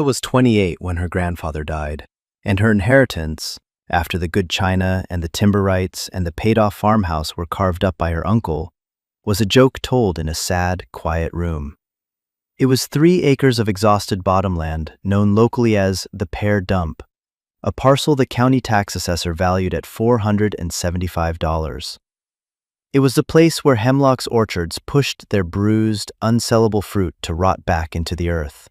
was 28 when her grandfather died, and her inheritance, after the good china and the timber rights and the paid-off farmhouse were carved up by her uncle, was a joke told in a sad, quiet room. It was 3 acres of exhausted bottomland known locally as the Pear Dump, a parcel the county tax assessor valued at $475. It was the place where Hemlock's orchards pushed their bruised, unsellable fruit to rot back into the earth.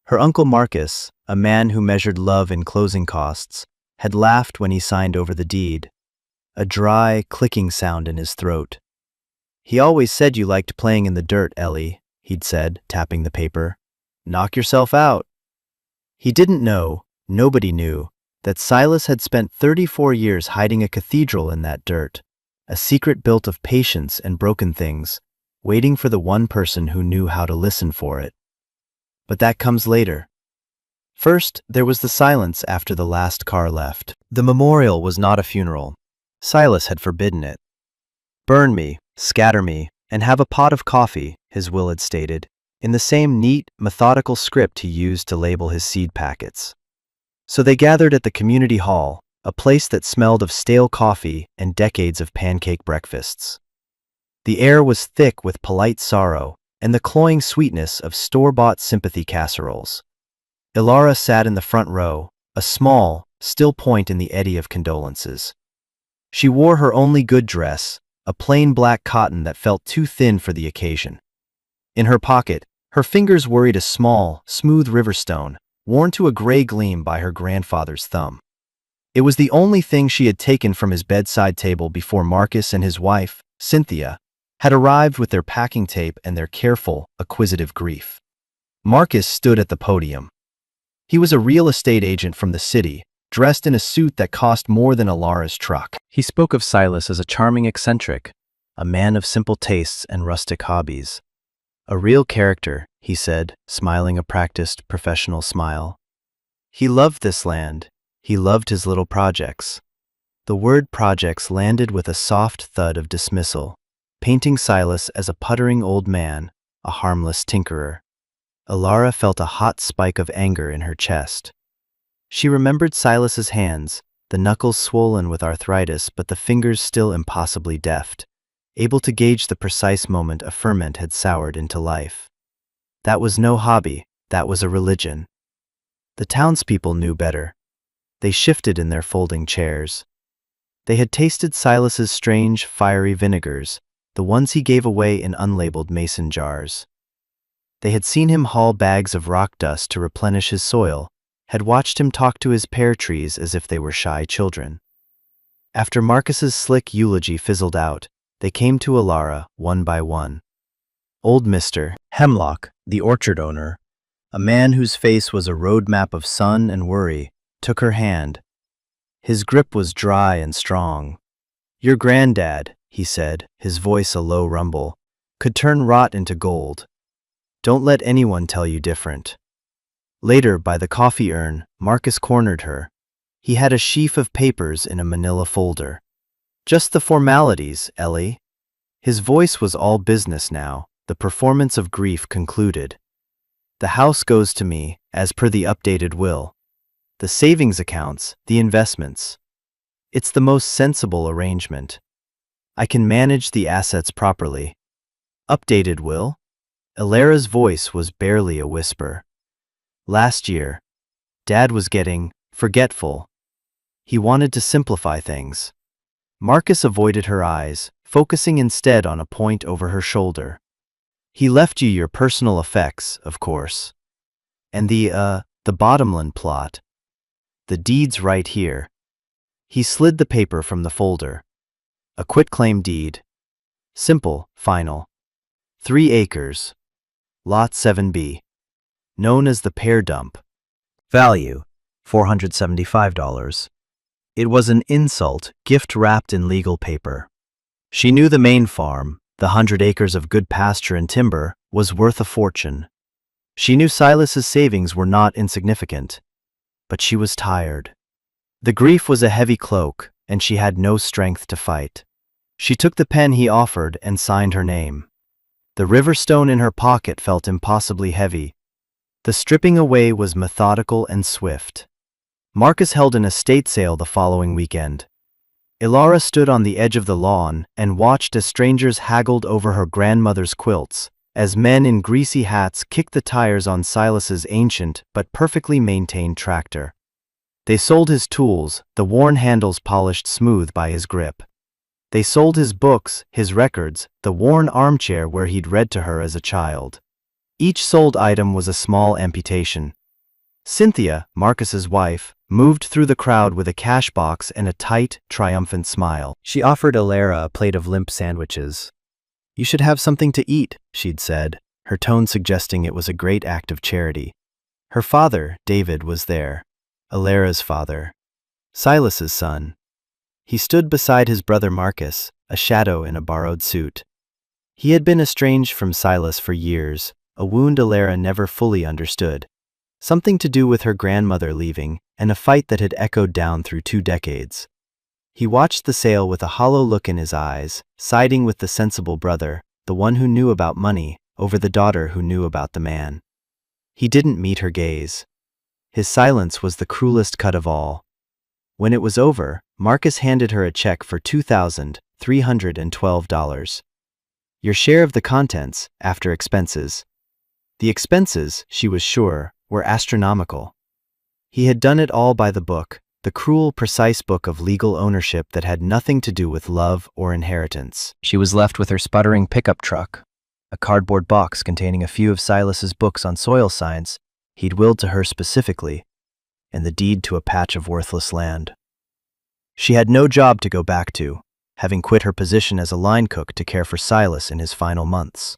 Her uncle Marcus, a man who measured love in closing costs, had laughed when he signed over the deed, a dry, clicking sound in his throat. "He always said you liked playing in the dirt, Ellie," he'd said, tapping the paper. "Knock yourself out." He didn't know, nobody knew, that Silas had spent 34 years hiding a cathedral in that dirt, a secret built of patience and broken things, waiting for the one person who knew how to listen for it. But that comes later. First, there was the silence after the last car left. The memorial was not a funeral. Silas had forbidden it. "Burn me, scatter me, and have a pot of coffee," his will had stated, in the same neat, methodical script he used to label his seed packets. So they gathered at the community hall, a place that smelled of stale coffee and decades of pancake breakfasts. The air was thick with polite sorrow and the cloying sweetness of store-bought sympathy casseroles. Ilara sat in the front row, a small, still point in the eddy of condolences. She wore her only good dress, a plain black cotton that felt too thin for the occasion. In her pocket, her fingers worried a small, smooth riverstone, worn to a gray gleam by her grandfather's thumb. It was the only thing she had taken from his bedside table before Marcus and his wife, Cynthia, had arrived with their packing tape and their careful, acquisitive grief. Marcus stood at the podium. He was a real estate agent from the city, dressed in a suit that cost more than Ilara's truck. He spoke of Silas as a charming eccentric, a man of simple tastes and rustic hobbies. "A real character," he said, smiling a practiced, professional smile. He loved this land. He loved his little projects. The word projects landed with a soft thud of dismissal, painting Silas as a puttering old man, a harmless tinkerer. Ilara felt a hot spike of anger in her chest. She remembered Silas's hands, the knuckles swollen with arthritis but the fingers still impossibly deft, able to gauge the precise moment a ferment had soured into life. That was no hobby, that was a religion. The townspeople knew better. They shifted in their folding chairs. They had tasted Silas's strange, fiery vinegars, the ones he gave away in unlabeled mason jars. They had seen him haul bags of rock dust to replenish his soil, had watched him talk to his pear trees as if they were shy children. After Marcus's slick eulogy fizzled out, they came to Ilara, one by one. Old Mr. Hemlock, the orchard owner, a man whose face was a roadmap of sun and worry, took her hand. His grip was dry and strong. "Your granddad," he said, his voice a low rumble, "could turn rot into gold. Don't let anyone tell you different." Later, by the coffee urn, Marcus cornered her. He had a sheaf of papers in a manila folder. "Just the formalities, Ellie." His voice was all business now, the performance of grief concluded. "The house goes to me, as per the updated will. The savings accounts, the investments. It's the most sensible arrangement. I can manage the assets properly." "Updated will?" Ilara's voice was barely a whisper. "Last year, Dad was getting forgetful. He wanted to simplify things." Marcus avoided her eyes, focusing instead on a point over her shoulder. "He left you your personal effects, of course. And the bottomland plot. The deed's right here." He slid the paper from the folder. A quitclaim deed. Simple, final. 3 acres. Lot 7B. Known as the Pear Dump. Value, $475. It was an insult, gift wrapped in legal paper. She knew the main farm, the 100 acres of good pasture and timber, was worth a fortune. She knew Silas's savings were not insignificant. But she was tired. The grief was a heavy cloak, and she had no strength to fight. She took the pen he offered and signed her name. The riverstone in her pocket felt impossibly heavy. The stripping away was methodical and swift. Marcus held an estate sale the following weekend. Ilara stood on the edge of the lawn and watched as strangers haggled over her grandmother's quilts, as men in greasy hats kicked the tires on Silas's ancient but perfectly maintained tractor. They sold his tools, the worn handles polished smooth by his grip. They sold his books, his records, the worn armchair where he'd read to her as a child. Each sold item was a small amputation. Cynthia, Marcus's wife, moved through the crowd with a cash box and a tight, triumphant smile. She offered Ilara a plate of limp sandwiches. "You should have something to eat," she'd said, her tone suggesting it was a great act of charity. Her father, David, was there. Ilara's father. Silas's son. He stood beside his brother Marcus, a shadow in a borrowed suit. He had been estranged from Silas for years, a wound Ilara never fully understood. Something to do with her grandmother leaving, and a fight that had echoed down through 2 decades. He watched the sale with a hollow look in his eyes, siding with the sensible brother, the one who knew about money, over the daughter who knew about the man. He didn't meet her gaze. His silence was the cruelest cut of all. When it was over, Marcus handed her a check for $2,312. Your share of the contents, after expenses. The expenses, she was sure, were astronomical. He had done it all by the book, the cruel, precise book of legal ownership that had nothing to do with love or inheritance. She was left with her sputtering pickup truck, a cardboard box containing a few of Silas's books on soil science he'd willed to her specifically, and the deed to a patch of worthless land. She had no job to go back to, having quit her position as a line cook to care for Silas in his final months.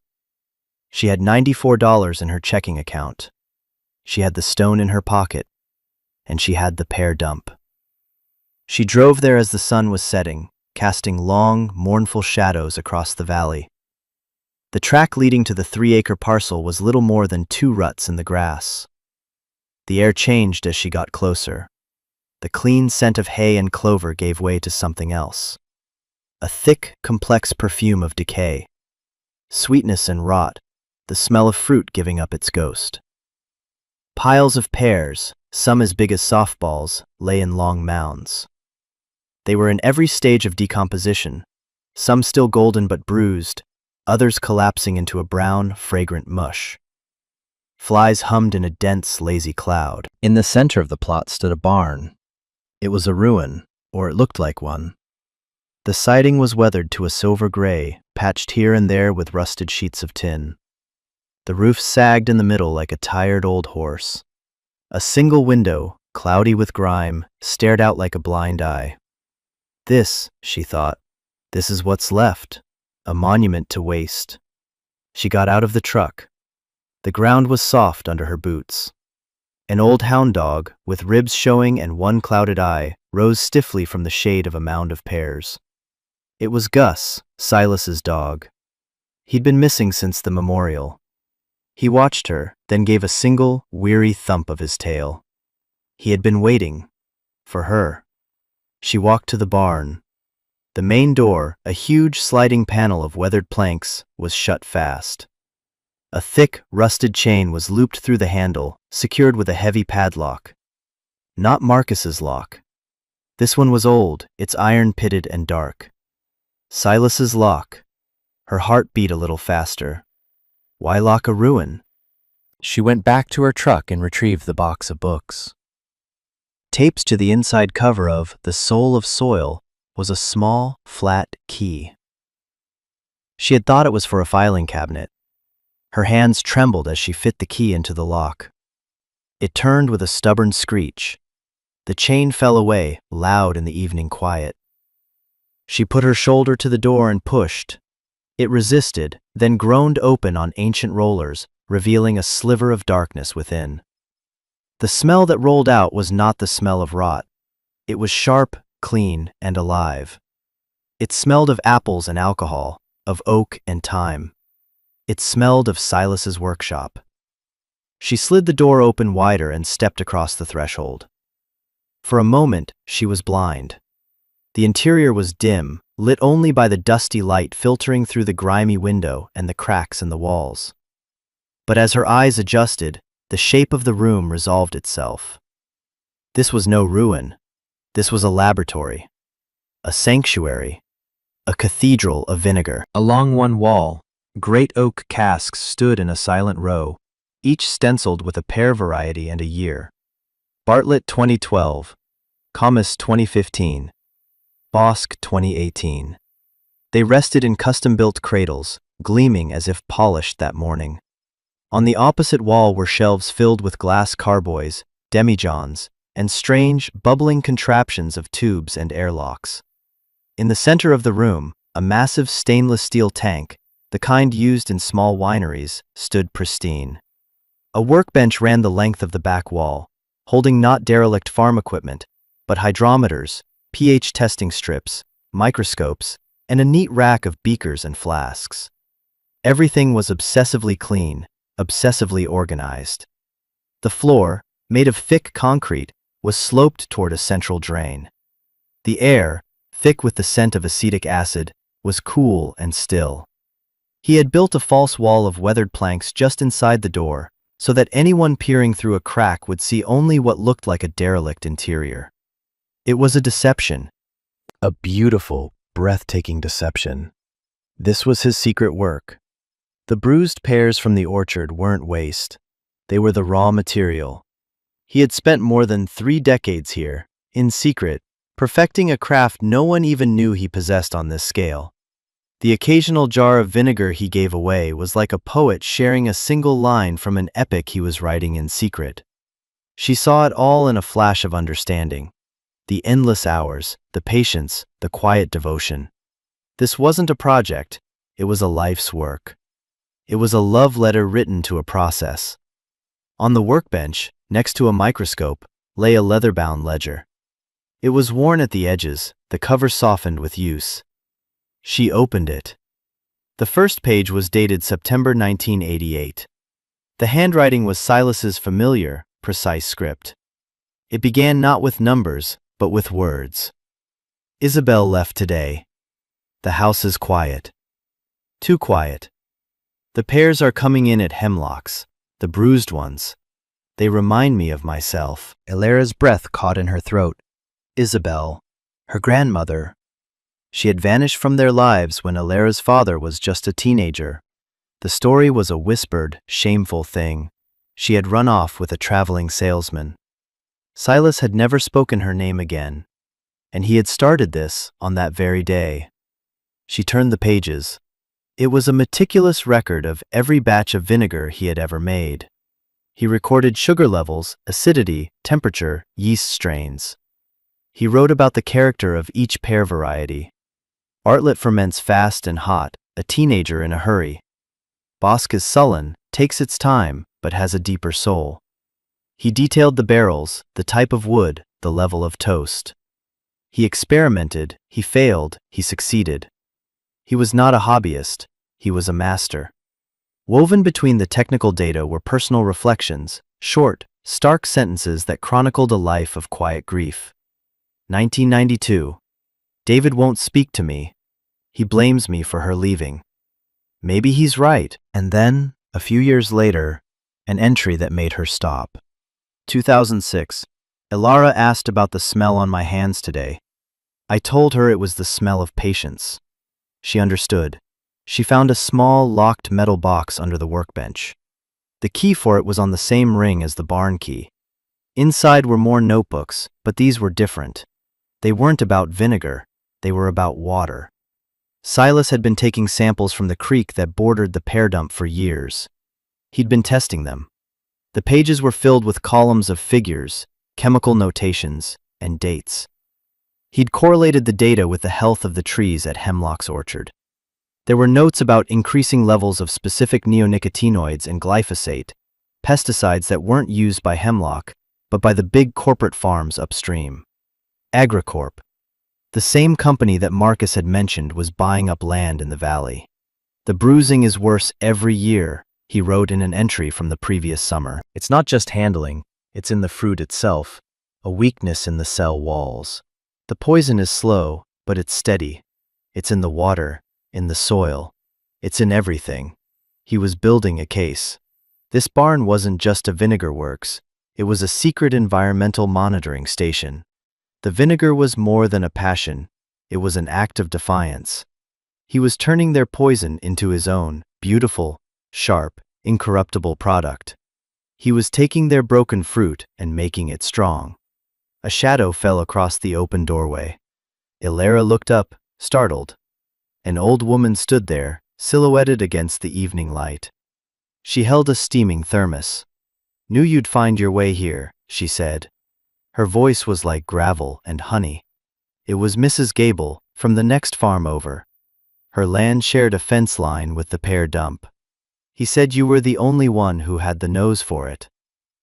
She had $94 in her checking account. She had the stone in her pocket, and she had the pear dump. She drove there as the sun was setting, casting long, mournful shadows across the valley. The track leading to the 3-acre parcel was little more than 2 ruts in the grass. The air changed as she got closer. The clean scent of hay and clover gave way to something else. A thick, complex perfume of decay. Sweetness and rot, the smell of fruit giving up its ghost. Piles of pears, some as big as softballs, lay in long mounds. They were in every stage of decomposition, some still golden but bruised, others collapsing into a brown, fragrant mush. Flies hummed in a dense, lazy cloud. In the center of the plot stood a barn. It was a ruin, or it looked like one. The siding was weathered to a silver gray, patched here and there with rusted sheets of tin. The roof sagged in the middle like a tired old horse. A single window, cloudy with grime, stared out like a blind eye. This, she thought, this is what's left, a monument to waste. She got out of the truck. The ground was soft under her boots. An old hound dog, with ribs showing and one clouded eye, rose stiffly from the shade of a mound of pears. It was Gus, Silas's dog. He'd been missing since the memorial. He watched her, then gave a single, weary thump of his tail. He had been waiting. For her. She walked to the barn. The main door, a huge sliding panel of weathered planks, was shut fast. A thick, rusted chain was looped through the handle, secured with a heavy padlock. Not Marcus's lock. This one was old, its iron pitted and dark. Silas's lock. Her heart beat a little faster. Why lock a ruin? She went back to her truck and retrieved the box of books. Taped to the inside cover of The Soul of Soil was a small, flat key. She had thought it was for a filing cabinet. Her hands trembled as she fit the key into the lock. It turned with a stubborn screech. The chain fell away, loud in the evening quiet. She put her shoulder to the door and pushed. It resisted, then groaned open on ancient rollers, revealing a sliver of darkness within. The smell that rolled out was not the smell of rot. It was sharp, clean, and alive. It smelled of apples and alcohol, of oak and thyme. It smelled of Silas's workshop. She slid the door open wider and stepped across the threshold. For a moment, she was blind. The interior was dim, lit only by the dusty light filtering through the grimy window and the cracks in the walls. But as her eyes adjusted, the shape of the room resolved itself. This was no ruin. This was a laboratory, a sanctuary, a cathedral of vinegar. Along one wall, great oak casks stood in a silent row, each stenciled with a pear variety and a year. Bartlett 2012, Comus 2015, Bosque 2018. They rested in custom-built cradles, gleaming as if polished that morning. On the opposite wall were shelves filled with glass carboys, demijohns, and strange, bubbling contraptions of tubes and airlocks. In the center of the room, a massive stainless steel tank, the kind used in small wineries, stood pristine. A workbench ran the length of the back wall, holding not derelict farm equipment, but hydrometers, pH testing strips, microscopes, and a neat rack of beakers and flasks. Everything was obsessively clean, obsessively organized. The floor, made of thick concrete, was sloped toward a central drain. The air, thick with the scent of acetic acid, was cool and still. He had built a false wall of weathered planks just inside the door, so that anyone peering through a crack would see only what looked like a derelict interior. It was a deception. A beautiful, breathtaking deception. This was his secret work. The bruised pears from the orchard weren't waste. They were the raw material. He had spent more than 3 decades here, in secret, perfecting a craft no one even knew he possessed on this scale. The occasional jar of vinegar he gave away was like a poet sharing a single line from an epic he was writing in secret. She saw it all in a flash of understanding. The endless hours, the patience, the quiet devotion. This wasn't a project, it was a life's work. It was a love letter written to a process. On the workbench, next to a microscope, lay a leather-bound ledger. It was worn at the edges, the cover softened with use. She opened it. The first page was dated September 1988. The handwriting was Silas's familiar, precise script. It began not with numbers, but with words. Isabel left today. The house is quiet. Too quiet. The pears are coming in at hemlocks, the bruised ones. They remind me of myself. Elara's breath caught in her throat. Isabel, her grandmother. She had vanished from their lives when Elara's father was just a teenager. The story was a whispered, shameful thing. She had run off with a traveling salesman. Silas had never spoken her name again, and he had started this on that very day. She turned the pages. It was a meticulous record of every batch of vinegar he had ever made. He recorded sugar levels, acidity, temperature, yeast strains. He wrote about the character of each pear variety. Bartlett ferments fast and hot, a teenager in a hurry. Bosque is sullen, takes its time, but has a deeper soul. He detailed the barrels, the type of wood, the level of toast. He experimented, he failed, he succeeded. He was not a hobbyist, he was a master. Woven between the technical data were personal reflections, short, stark sentences that chronicled a life of quiet grief. 1992. David won't speak to me. He blames me for her leaving. Maybe he's right. And then, a few years later, an entry that made her stop. 2006. Elara asked about the smell on my hands today. I told her it was the smell of patience. She understood. She found a small, locked metal box under the workbench. The key for it was on the same ring as the barn key. Inside were more notebooks, but these were different. They weren't about vinegar, they were about water. Silas had been taking samples from the creek that bordered the pear dump for years. He'd been testing them. The pages were filled with columns of figures, chemical notations, and dates. He'd correlated the data with the health of the trees at Hemlock's orchard. There were notes about increasing levels of specific neonicotinoids and glyphosate, pesticides that weren't used by Hemlock, but by the big corporate farms upstream. Agricorp. The same company that Marcus had mentioned was buying up land in the valley. The bruising is worse every year, he wrote in an entry from the previous summer. It's not just handling, it's in the fruit itself, a weakness in the cell walls. The poison is slow, but it's steady. It's in the water, in the soil. It's in everything. He was building a case. This barn wasn't just a vinegar works, it was a secret environmental monitoring station. The vinegar was more than a passion, it was an act of defiance. He was turning their poison into his own, beautiful, sharp, incorruptible product. He was taking their broken fruit and making it strong. A shadow fell across the open doorway. Ilara looked up, startled. An old woman stood there, silhouetted against the evening light. She held a steaming thermos. "Knew you'd find your way here," she said. Her voice was like gravel and honey. It was Mrs. Gable, from the next farm over. Her land shared a fence line with the Pear dump. "He said you were the only one who had the nose for it."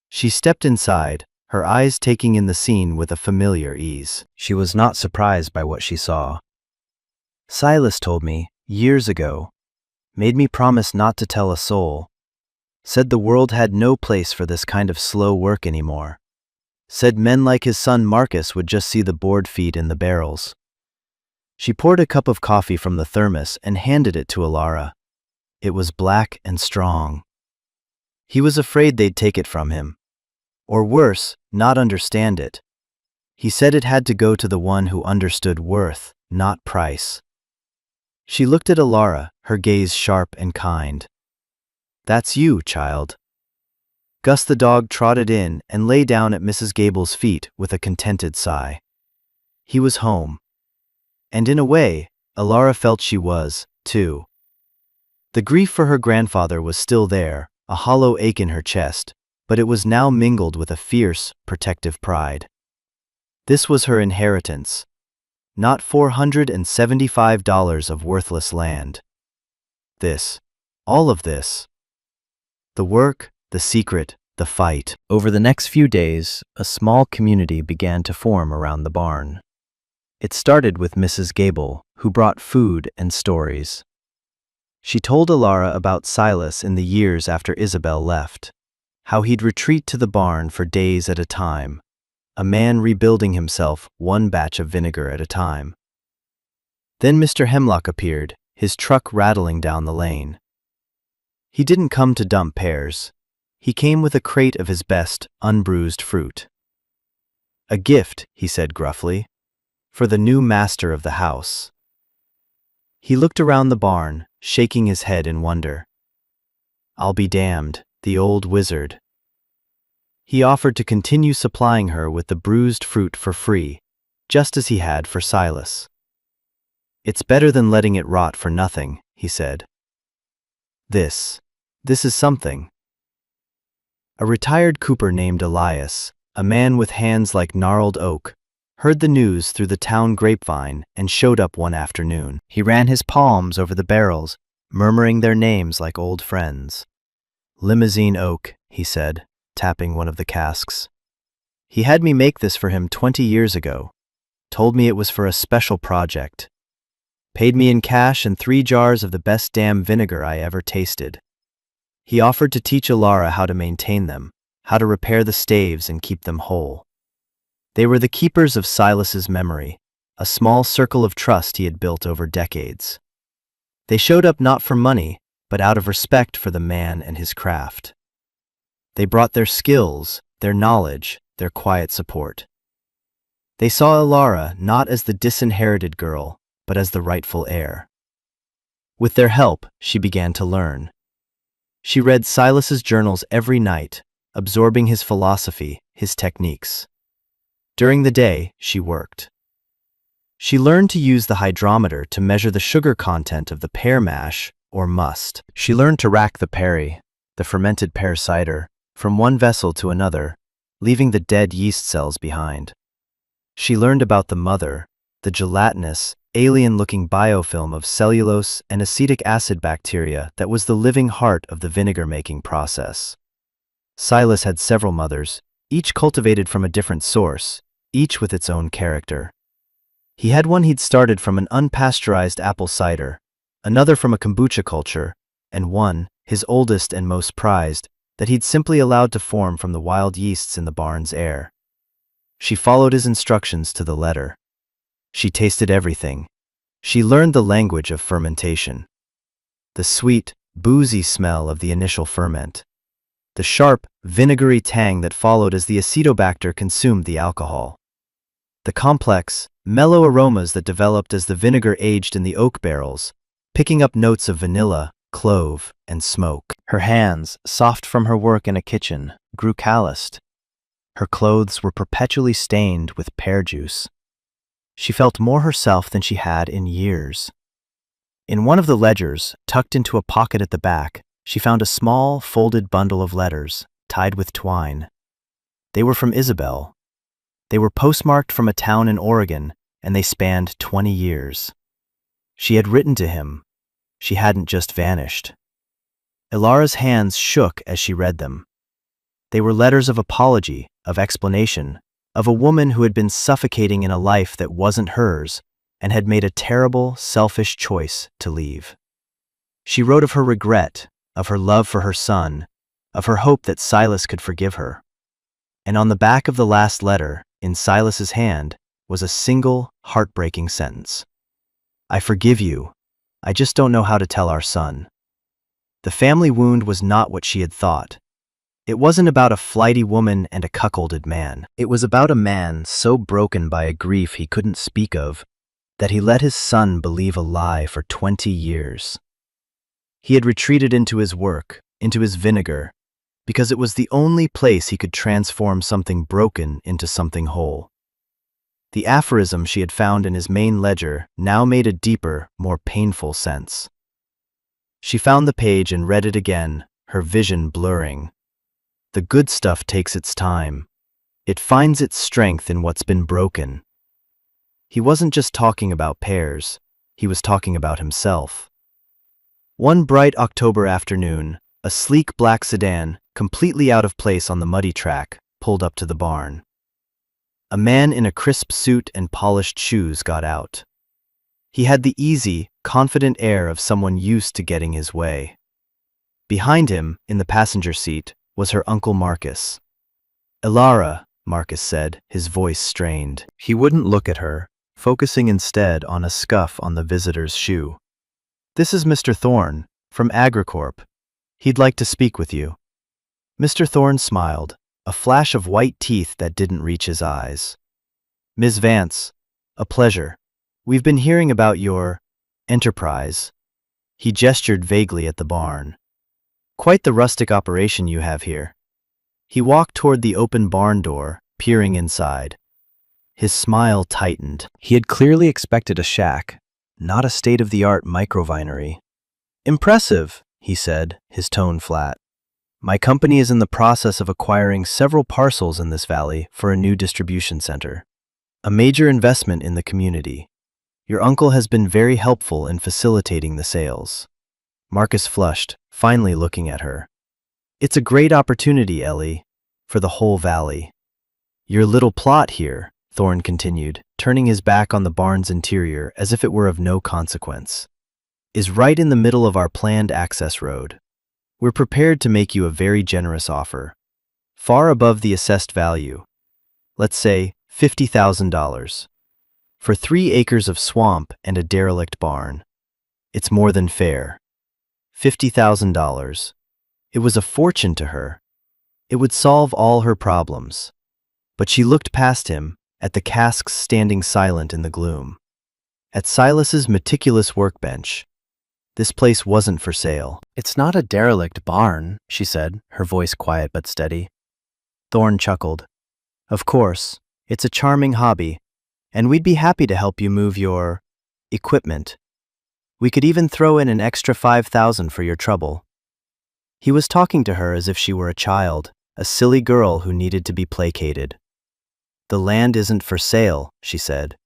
She stepped inside, her eyes taking in the scene with a familiar ease. She was not surprised by what she saw. "Silas told me, years ago. Made me promise not to tell a soul. Said the world had no place for this kind of slow work anymore. Said men like his son Marcus would just see the board feet in the barrels." She poured a cup of coffee from the thermos and handed it to Ilara. It was black and strong. He was afraid they'd take it from him. Or worse, not understand it. He said it had to go to the one who understood worth, not price. She looked at Ilara, her gaze sharp and kind. "That's you, child." Gus the dog trotted in and lay down at Mrs. Gable's feet with a contented sigh. He was home. And in a way, Ilara felt she was, too. The grief for her grandfather was still there, a hollow ache in her chest, but it was now mingled with a fierce, protective pride. This was her inheritance. Not $475 of worthless land. This. All of this. The work, the secret, the fight. Over the next few days, a small community began to form around the barn. It started with Mrs. Gable, who brought food and stories. She told Ilara about Silas in the years after Isabel left, how he'd retreat to the barn for days at a time, a man rebuilding himself one batch of vinegar at a time. Then Mr. Hemlock appeared, his truck rattling down the lane. He didn't come to dump pears. He came with a crate of his best, unbruised fruit. "A gift," he said gruffly, "for the new master of the house." He looked around the barn, shaking his head in wonder. "I'll be damned, the old wizard." He offered to continue supplying her with the bruised fruit for free, just as he had for Silas. "It's better than letting it rot for nothing," he said. This is something." A retired cooper named Elias, a man with hands like gnarled oak, heard the news through the town grapevine and showed up one afternoon. He ran his palms over the barrels, murmuring their names like old friends. "Limousine oak," he said, tapping one of the casks. "He had me make this for him 20 years ago. Told me it was for a special project. Paid me in cash and 3 jars of the best damn vinegar I ever tasted." He offered to teach Ilara how to maintain them, how to repair the staves and keep them whole. They were the keepers of Silas's memory, a small circle of trust he had built over decades. They showed up not for money, but out of respect for the man and his craft. They brought their skills, their knowledge, their quiet support. They saw Ilara not as the disinherited girl, but as the rightful heir. With their help, she began to learn. She read Silas's journals every night, absorbing his philosophy, his techniques. During the day, she worked. She learned to use the hydrometer to measure the sugar content of the pear mash, or must. She learned to rack the perry, the fermented pear cider, from one vessel to another, leaving the dead yeast cells behind. She learned about the mother, the gelatinous, alien-looking biofilm of cellulose and acetic acid bacteria that was the living heart of the vinegar-making process. Silas had several mothers, each cultivated from a different source, each with its own character. He had one he'd started from an unpasteurized apple cider, another from a kombucha culture, and one, his oldest and most prized, that he'd simply allowed to form from the wild yeasts in the barn's air. She followed his instructions to the letter. She tasted everything. She learned the language of fermentation. The sweet, boozy smell of the initial ferment. the sharp, vinegary tang that followed as the acetobacter consumed the alcohol. The complex, mellow aromas that developed as the vinegar aged in the oak barrels, picking up notes of vanilla, clove, and smoke. Her hands, soft from her work in a kitchen, grew calloused. Her clothes were perpetually stained with pear juice. She felt more herself than she had in years. In one of the ledgers, tucked into a pocket at the back, she found a small, folded bundle of letters, tied with twine. They were from Isabel. They were postmarked from a town in Oregon, and they spanned 20 years. She had written to him. She hadn't just vanished. Ilara's hands shook as she read them. They were letters of apology, of explanation, of a woman who had been suffocating in a life that wasn't hers and had made a terrible, selfish choice to leave. She wrote of her regret, of her love for her son, of her hope that Silas could forgive her. And on the back of the last letter, in Silas's hand, was a single, heartbreaking sentence. "I forgive you. I just don't know how to tell our son." The family wound was not what she had thought. It wasn't about a flighty woman and a cuckolded man. It was about a man so broken by a grief he couldn't speak of that he let his son believe a lie for 20 years. He had retreated into his work, into his vinegar, because it was the only place he could transform something broken into something whole. The aphorism she had found in his main ledger now made a deeper, more painful sense. She found the page and read it again, her vision blurring. The good stuff takes its time. It finds its strength in what's been broken. He wasn't just talking about Pears, he was talking about himself. One bright October afternoon, a sleek black sedan, completely out of place on the muddy track, pulled up to the barn. A man in a crisp suit and polished shoes got out. He had the easy, confident air of someone used to getting his way. Behind him, in the passenger seat, was her Uncle Marcus. "Ilara," Marcus said, his voice strained. He wouldn't look at her, focusing instead on a scuff on the visitor's shoe. "This is Mr. Thorne, from Agricorp. He'd like to speak with you." Mr. Thorne smiled, a flash of white teeth that didn't reach his eyes. "Ms. Vance, a pleasure. We've been hearing about your enterprise." He gestured vaguely at the barn. "Quite the rustic operation you have here." He walked toward the open barn door, peering inside. His smile tightened. He had clearly expected a shack, not a state-of-the-art microvinery. "Impressive," he said, his tone flat. "My company is in the process of acquiring several parcels in this valley for a new distribution center. A major investment in the community. Your uncle has been very helpful in facilitating the sales." Marcus flushed, finally looking at her. "It's a great opportunity, Ellie, for the whole valley." "Your little plot here," Thorne continued, turning his back on the barn's interior as if it were of no consequence, "is right in the middle of our planned access road. We're prepared to make you a very generous offer, far above the assessed value. Let's say $50,000. For 3 acres of swamp and a derelict barn. It's more than fair. $50,000. It was a fortune to her. It would solve all her problems. But she looked past him, at the casks standing silent in the gloom. At Silas's meticulous workbench. This place wasn't for sale. "It's not a derelict barn," she said, her voice quiet but steady. Thorne chuckled. "Of course, it's a charming hobby, and we'd be happy to help you move your equipment. We could even throw in an extra $5,000 for your trouble." He was talking to her as if she were a child, a silly girl who needed to be placated. "The land isn't for sale," she said.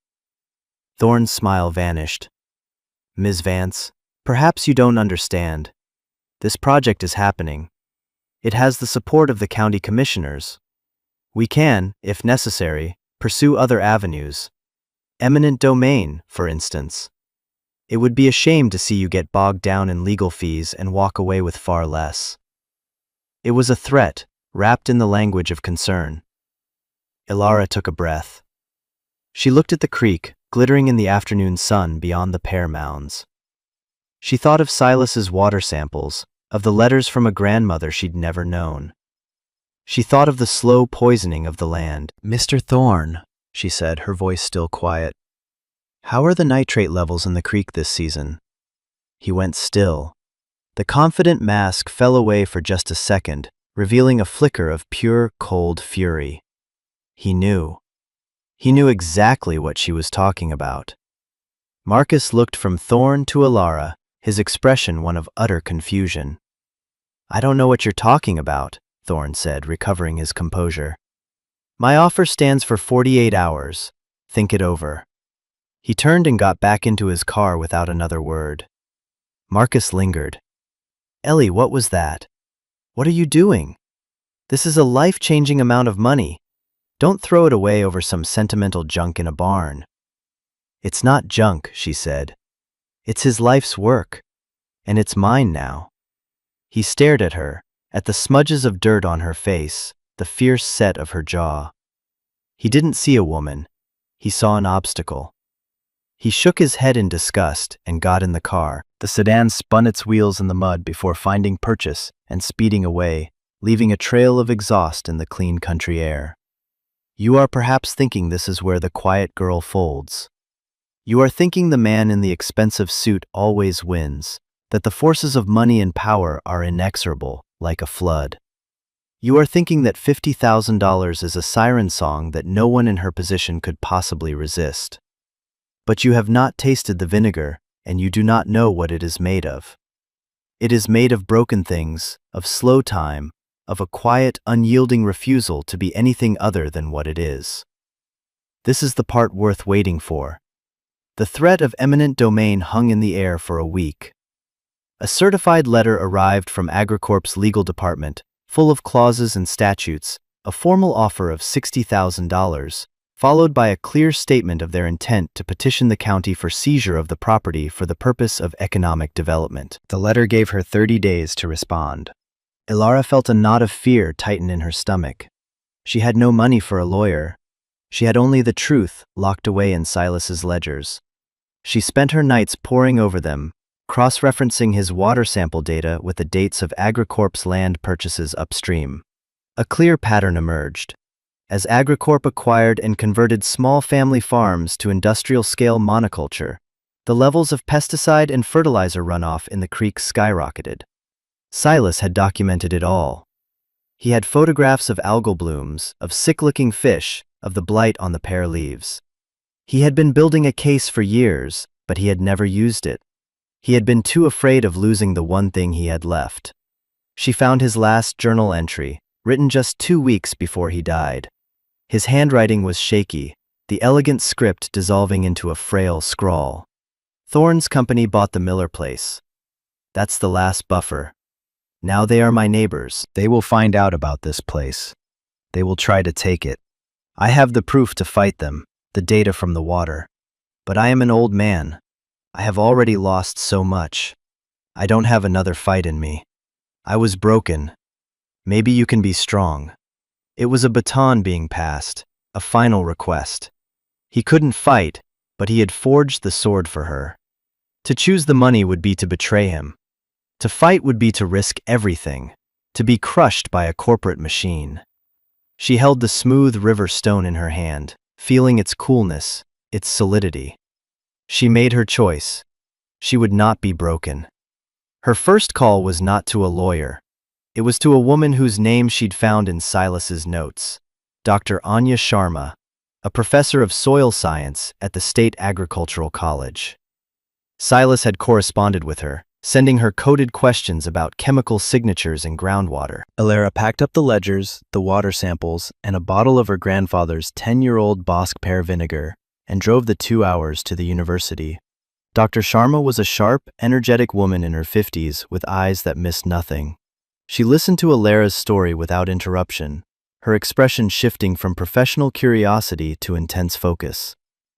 Thorne's smile vanished. "Ms. Vance, perhaps you don't understand. This project is happening. It has the support of the county commissioners. We can, if necessary, pursue other avenues. Eminent domain, for instance. It would be a shame to see you get bogged down in legal fees and walk away with far less." It was a threat, wrapped in the language of concern. Ilara took a breath. She looked at the creek, glittering in the afternoon sun beyond the pear mounds. She thought of Silas's water samples, of the letters from a grandmother she'd never known. She thought of the slow poisoning of the land. "Mr. Thorne," she said, her voice still quiet, "how are the nitrate levels in the creek this season?" He went still. The confident mask fell away for just a second, revealing a flicker of pure, cold fury. He knew. He knew exactly what she was talking about. Marcus looked from Thorne to Alara, his expression one of utter confusion. "I don't know what you're talking about," Thorne said, recovering his composure. "My offer stands for 48 hours. Think it over." He turned and got back into his car without another word. Marcus lingered. "Ellie, what was that? What are you doing? This is a life-changing amount of money. Don't throw it away over some sentimental junk in a barn." "It's not junk," she said. "It's his life's work. And it's mine now." He stared at her, at the smudges of dirt on her face, the fierce set of her jaw. He didn't see a woman. He saw an obstacle. He shook his head in disgust and got in the car. The sedan spun its wheels in the mud before finding purchase and speeding away, leaving a trail of exhaust in the clean country air. You are perhaps thinking this is where the quiet girl folds. You are thinking the man in the expensive suit always wins, that the forces of money and power are inexorable, like a flood. You are thinking that $50,000 is a siren song that no one in her position could possibly resist. But you have not tasted the vinegar, and you do not know what it is made of. It is made of broken things, of slow time, of a quiet, unyielding refusal to be anything other than what it is. This is the part worth waiting for. The threat of eminent domain hung in the air for a week. A certified letter arrived from AgriCorp's legal department, full of clauses and statutes, a formal offer of $60,000, followed by a clear statement of their intent to petition the county for seizure of the property for the purpose of economic development. The letter gave her 30 days to respond. Alara felt a knot of fear tighten in her stomach. She had no money for a lawyer. She had only the truth locked away in Silas's ledgers. She spent her nights poring over them, cross-referencing his water sample data with the dates of AgriCorp's land purchases upstream. A clear pattern emerged. As AgriCorp acquired and converted small family farms to industrial-scale monoculture, the levels of pesticide and fertilizer runoff in the creek skyrocketed. Silas had documented it all. He had photographs of algal blooms, of sick-looking fish, of the blight on the pear leaves. He had been building a case for years, but he had never used it. He had been too afraid of losing the one thing he had left. She found his last journal entry, written just 2 weeks before he died. His handwriting was shaky, the elegant script dissolving into a frail scrawl. Thorne's company bought the Miller place. That's the last buffer. Now they are my neighbors. They will find out about this place. They will try to take it. I have the proof to fight them, the data from the water. But I am an old man. I have already lost so much. I don't have another fight in me. I was broken. Maybe you can be strong. It was a baton being passed, a final request. He couldn't fight, but he had forged the sword for her. To choose the money would be to betray him. To fight would be to risk everything, to be crushed by a corporate machine. She held the smooth river stone in her hand, feeling its coolness, its solidity. She made her choice. She would not be broken. Her first call was not to a lawyer. It was to a woman whose name she'd found in Silas's notes, Dr. Anya Sharma, a professor of soil science at the State Agricultural College. Silas had corresponded with her, sending her coded questions about chemical signatures in groundwater. Alara packed up the ledgers, the water samples, and a bottle of her grandfather's 10-year-old Bosc pear vinegar, and drove the 2 hours to the university. Dr. Sharma was a sharp, energetic woman in her 50s with eyes that missed nothing. She listened to Alara's story without interruption, her expression shifting from professional curiosity to intense focus.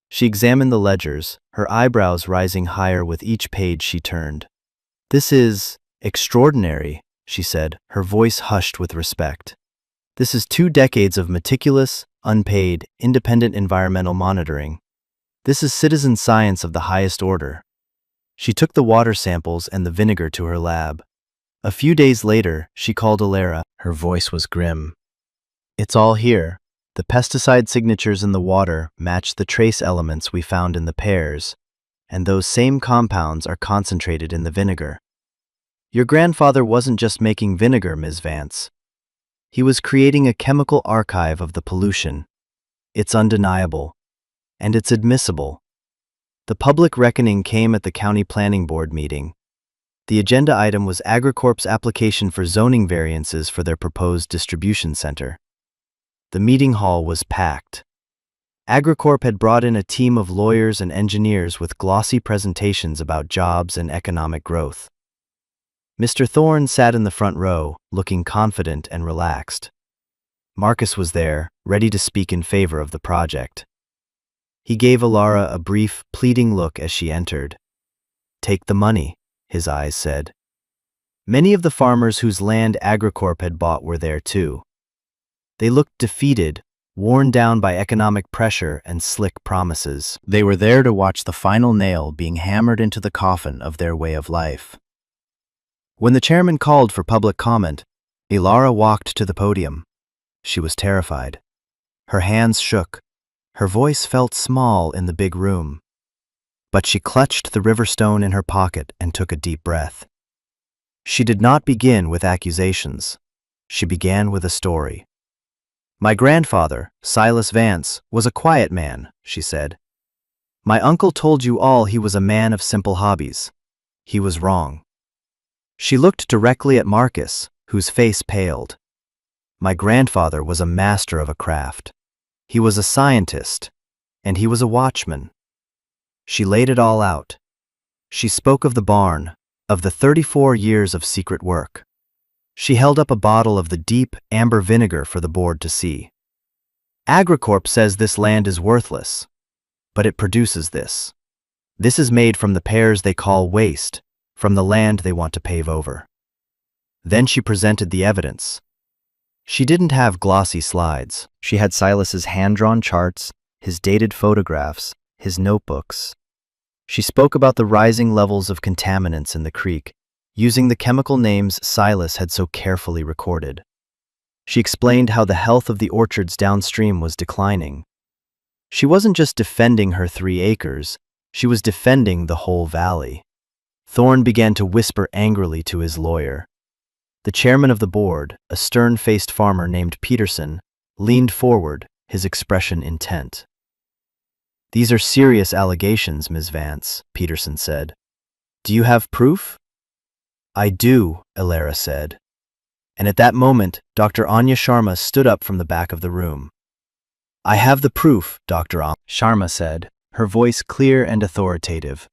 She examined the ledgers, her eyebrows rising higher with each page she turned. "This is extraordinary," she said, her voice hushed with respect. "This is 2 decades of meticulous, unpaid, independent environmental monitoring. This is citizen science of the highest order." She took the water samples and the vinegar to her lab. A few days later, she called Alara. Her voice was grim. It's all here. The pesticide signatures in the water match the trace elements we found in the pears, and those same compounds are concentrated in the vinegar. Your grandfather wasn't just making vinegar, Ms. Vance. He was creating a chemical archive of the pollution. It's undeniable, and it's admissible. The public reckoning came at the County Planning Board meeting. The agenda item was AgriCorp's application for zoning variances for their proposed distribution center. The meeting hall was packed. AgriCorp had brought in a team of lawyers and engineers with glossy presentations about jobs and economic growth. Mr. Thorne sat in the front row, looking confident and relaxed. Marcus was there, ready to speak in favor of the project. He gave Ilara a brief, pleading look as she entered. "Take the money," his eyes said. Many of the farmers whose land AgriCorp had bought were there too. They looked defeated, worn down by economic pressure and slick promises. They were there to watch the final nail being hammered into the coffin of their way of life. When the chairman called for public comment, Ilara walked to the podium. She was terrified. Her hands shook. Her voice felt small in the big room. But she clutched the river stone in her pocket and took a deep breath. She did not begin with accusations. She began with a story. "My grandfather, Silas Vance, was a quiet man," she said. "My uncle told you all he was a man of simple hobbies. He was wrong." She looked directly at Marcus, whose face paled. "My grandfather was a master of a craft. He was a scientist, and he was a watchman." She laid it all out. She spoke of the barn, of the 34 years of secret work. She held up a bottle of the deep, amber vinegar for the board to see. "AgriCorp says this land is worthless, but it produces this. This is made from the pears they call waste, from the land they want to pave over." Then she presented the evidence. She didn't have glossy slides. She had Silas's hand-drawn charts, his dated photographs, his notebooks. She spoke about the rising levels of contaminants in the creek, using the chemical names Silas had so carefully recorded. She explained how the health of the orchards downstream was declining. She wasn't just defending her 3 acres, she was defending the whole valley. Thorne began to whisper angrily to his lawyer. The chairman of the board, a stern-faced farmer named Peterson, leaned forward, his expression intent. "These are serious allegations, Ms. Vance," Peterson said. "Do you have proof?" "I do," Ilara said. And at that moment, Dr. Anya Sharma stood up from the back of the room. "I have the proof," Dr. Sharma said, her voice clear and authoritative.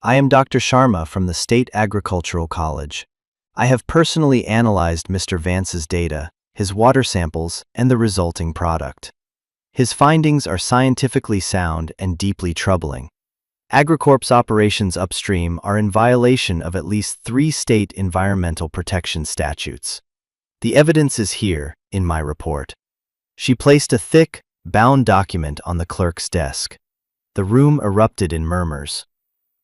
"I am Dr. Sharma from the State Agricultural College. I have personally analyzed Mr. Vance's data, his water samples, and the resulting product. His findings are scientifically sound and deeply troubling. AgriCorp's operations upstream are in violation of at least 3 state environmental protection statutes. The evidence is here, in my report." She placed a thick, bound document on the clerk's desk. The room erupted in murmurs.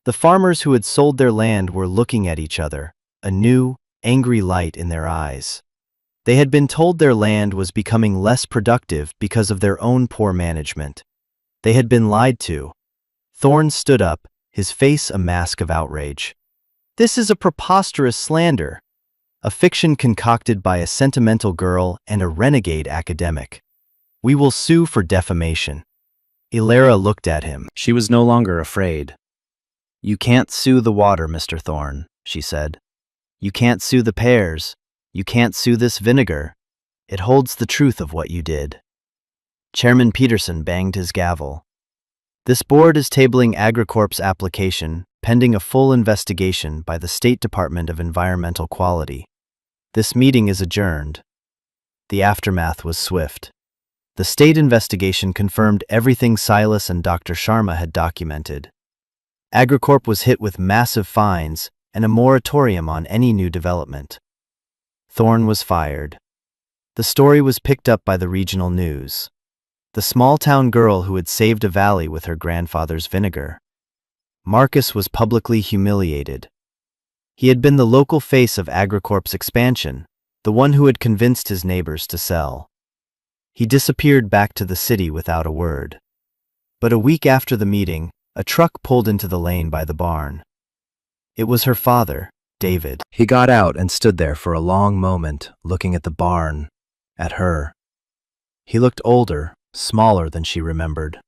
The farmers who had sold their land were looking at each other, a new, angry light in their eyes. They had been told their land was becoming less productive because of their own poor management. They had been lied to. Thorne stood up, his face a mask of outrage. "This is a preposterous slander, a fiction concocted by a sentimental girl and a renegade academic. We will sue for defamation." Ilara looked at him. She was no longer afraid. "You can't sue the water, Mr. Thorne," she said. "You can't sue the pears. You can't sue this vinegar. It holds the truth of what you did." Chairman Peterson banged his gavel. "This board is tabling AgriCorp's application, pending a full investigation by the State Department of Environmental Quality. This meeting is adjourned." The aftermath was swift. The state investigation confirmed everything Silas and Dr. Sharma had documented. AgriCorp was hit with massive fines and a moratorium on any new development. Thorne was fired. The story was picked up by the regional news. The small-town girl who had saved a valley with her grandfather's vinegar. Marcus was publicly humiliated. He had been the local face of AgriCorp's expansion, the one who had convinced his neighbors to sell. He disappeared back to the city without a word. But a week after the meeting, a truck pulled into the lane by the barn. It was her father, David. He got out and stood there for a long moment, looking at the barn, at her. He looked older, smaller than she remembered.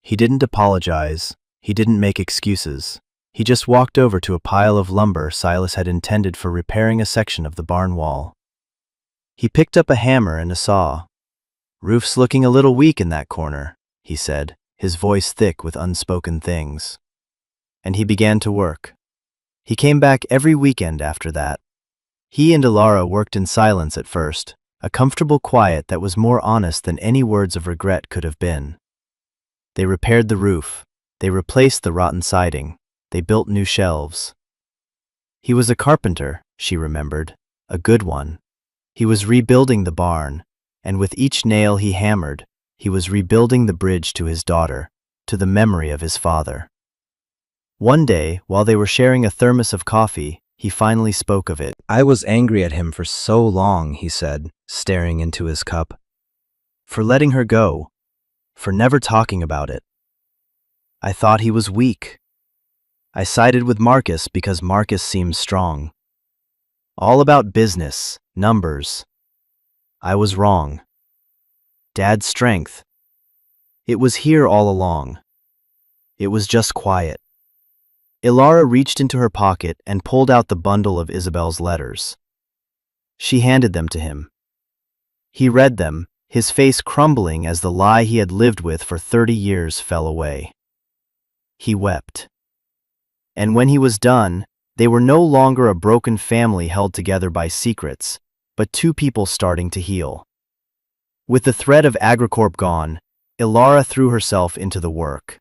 He didn't apologize. He didn't make excuses. He just walked over to a pile of lumber Silas had intended for repairing a section of the barn wall. He picked up a hammer and a saw. "Roof's looking a little weak in that corner," he said, his voice thick with unspoken things. And he began to work. He came back every weekend after that. He and Ilara worked in silence at first, a comfortable quiet that was more honest than any words of regret could have been. They repaired the roof. They replaced the rotten siding. They built new shelves. He was a carpenter, she remembered, a good one. He was rebuilding the barn, and with each nail he hammered, he was rebuilding the bridge to his daughter, to the memory of his father. One day, while they were sharing a thermos of coffee, he finally spoke of it. "I was angry at him for so long," he said, staring into his cup. "For letting her go. For never talking about it. I thought he was weak. I sided with Marcus because Marcus seemed strong. All about business, numbers. I was wrong. Dad's strength. It was here all along. It was just quiet." Ilara reached into her pocket and pulled out the bundle of Isabel's letters. She handed them to him. He read them, his face crumbling as the lie he had lived with for 30 years fell away. He wept. And when he was done, they were no longer a broken family held together by secrets, but two people starting to heal. With the threat of Agricorp gone, Ilara threw herself into the work.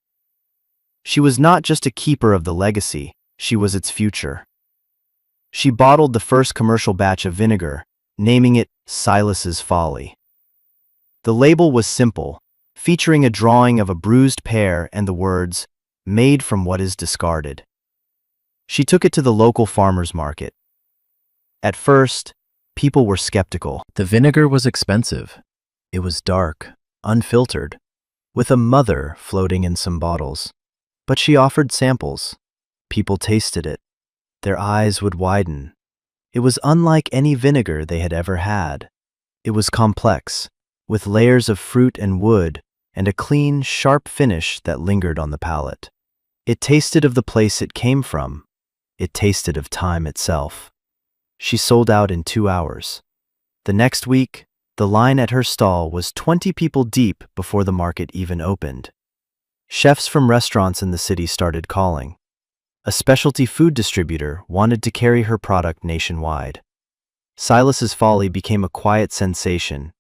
She was not just a keeper of the legacy, she was its future. She bottled the first commercial batch of vinegar, naming it Silas's Folly. The label was simple, featuring a drawing of a bruised pear and the words, "Made from what is discarded." She took it to the local farmer's market. At first, people were skeptical. The vinegar was expensive. It was dark, unfiltered, with a mother floating in some bottles. But she offered samples. People tasted it. Their eyes would widen. It was unlike any vinegar they had ever had. It was complex, with layers of fruit and wood, and a clean, sharp finish that lingered on the palate. It tasted of the place it came from. It tasted of time itself. She sold out in 2 hours. The next week, the line at her stall was 20 people deep before the market even opened. Chefs from restaurants in the city started calling. A specialty food distributor wanted to carry her product nationwide. Silas's Folly became a quiet sensation,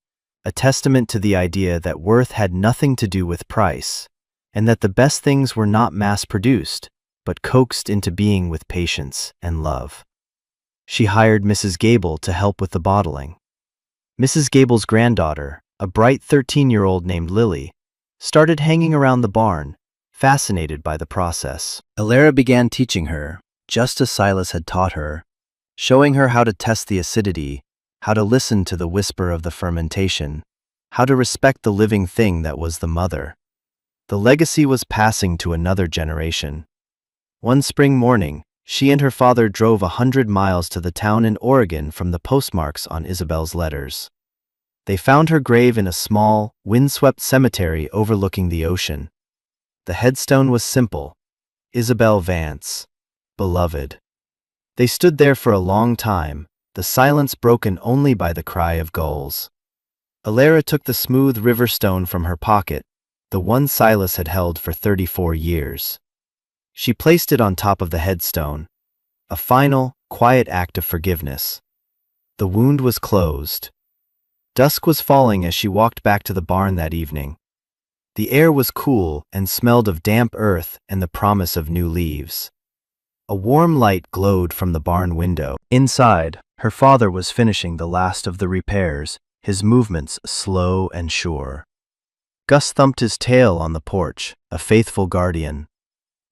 a testament to the idea that worth had nothing to do with price, and that the best things were not mass-produced, but coaxed into being with patience and love. She hired Mrs. Gable to help with the bottling. Mrs. Gable's granddaughter, a bright 13-year-old named Lily, started hanging around the barn, fascinated by the process. Ilara began teaching her, just as Silas had taught her, showing her how to test the acidity, how to listen to the whisper of the fermentation, how to respect the living thing that was the mother. The legacy was passing to another generation. One spring morning, she and her father drove 100 miles to the town in Oregon from the postmarks on Isabel's letters. They found her grave in a small, windswept cemetery overlooking the ocean. The headstone was simple, Isabel Vance, beloved. They stood there for a long time, the silence broken only by the cry of gulls. Ilara took the smooth river stone from her pocket, the one Silas had held for 34 years. She placed it on top of the headstone, a final, quiet act of forgiveness. The wound was closed. Dusk was falling as she walked back to the barn that evening. The air was cool and smelled of damp earth and the promise of new leaves. A warm light glowed from the barn window. Inside, her father was finishing the last of the repairs, his movements slow and sure. Gus thumped his tail on the porch, a faithful guardian.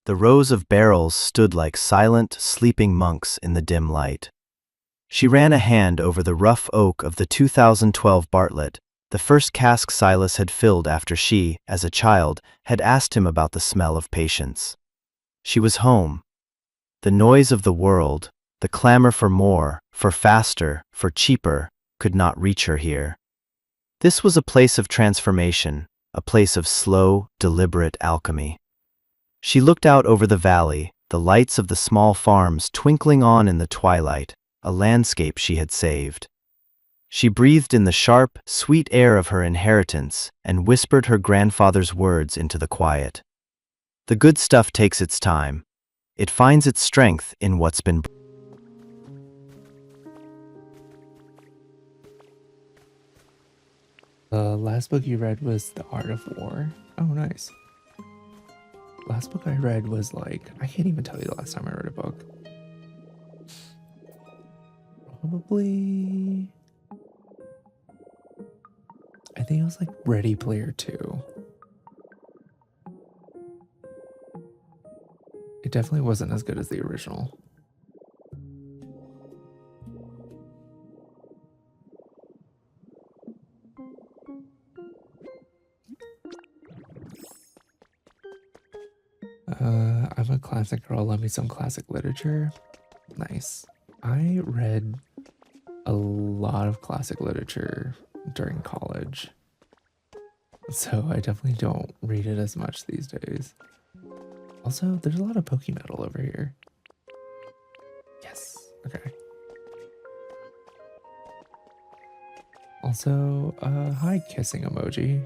The rows of barrels stood like silent, sleeping monks in the dim light. She ran a hand over the rough oak of the 2012 Bartlett, the first cask Silas had filled after she, as a child, had asked him about the smell of patience. She was home. The noise of the world, the clamor for more, for faster, for cheaper, could not reach her here. This was a place of transformation, a place of slow, deliberate alchemy. She looked out over the valley, the lights of the small farms twinkling on in the twilight, a landscape she had saved. She breathed in the sharp, sweet air of her inheritance and whispered her grandfather's words into the quiet. The good stuff takes its time. It finds its strength in what's been. The last book you read was The Art of War. Oh, nice. Last book I read was I can't even tell you the last time I read a book. Probably, I think it was Ready Player 2. It definitely wasn't as good as the original. I'm a classic girl. Love me some classic literature. Nice. I read a lot of classic literature during college, so I definitely don't read it as much these days. Also, there's a lot of Pokemetal over here. Yes. Okay. Also, hi kissing emoji.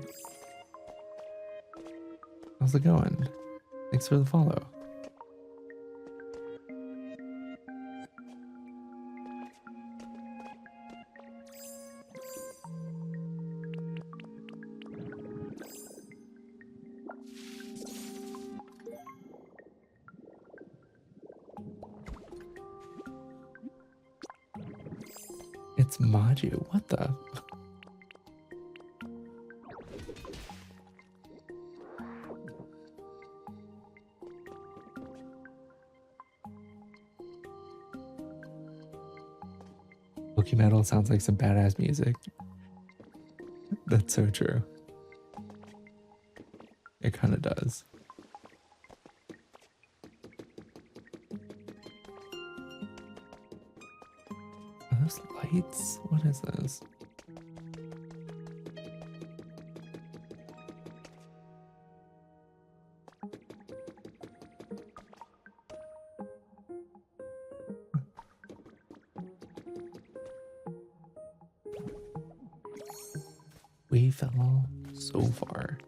How's it going? Thanks for the follow. It's Maju. What the? Pokemetal sounds like some badass music. That's so true. It kind of does. Are those lights? What is this? We fell so far.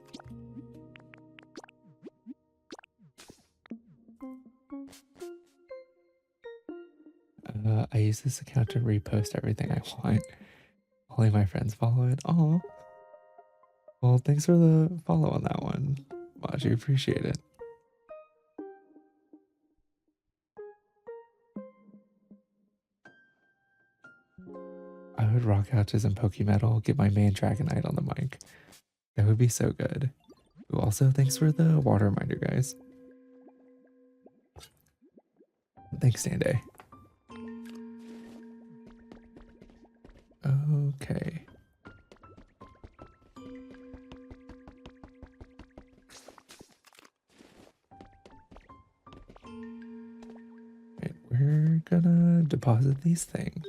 I use this account to repost everything I want. Only my friends follow it. Oh, well, thanks for the follow on that one. Maju, appreciate it. I would rock out to some Pokemetal, get my main Dragonite on the mic. That would be so good. Ooh, also, thanks for the water reminder, guys. Thanks, Sanday. Okay. Right, we're gonna deposit these things.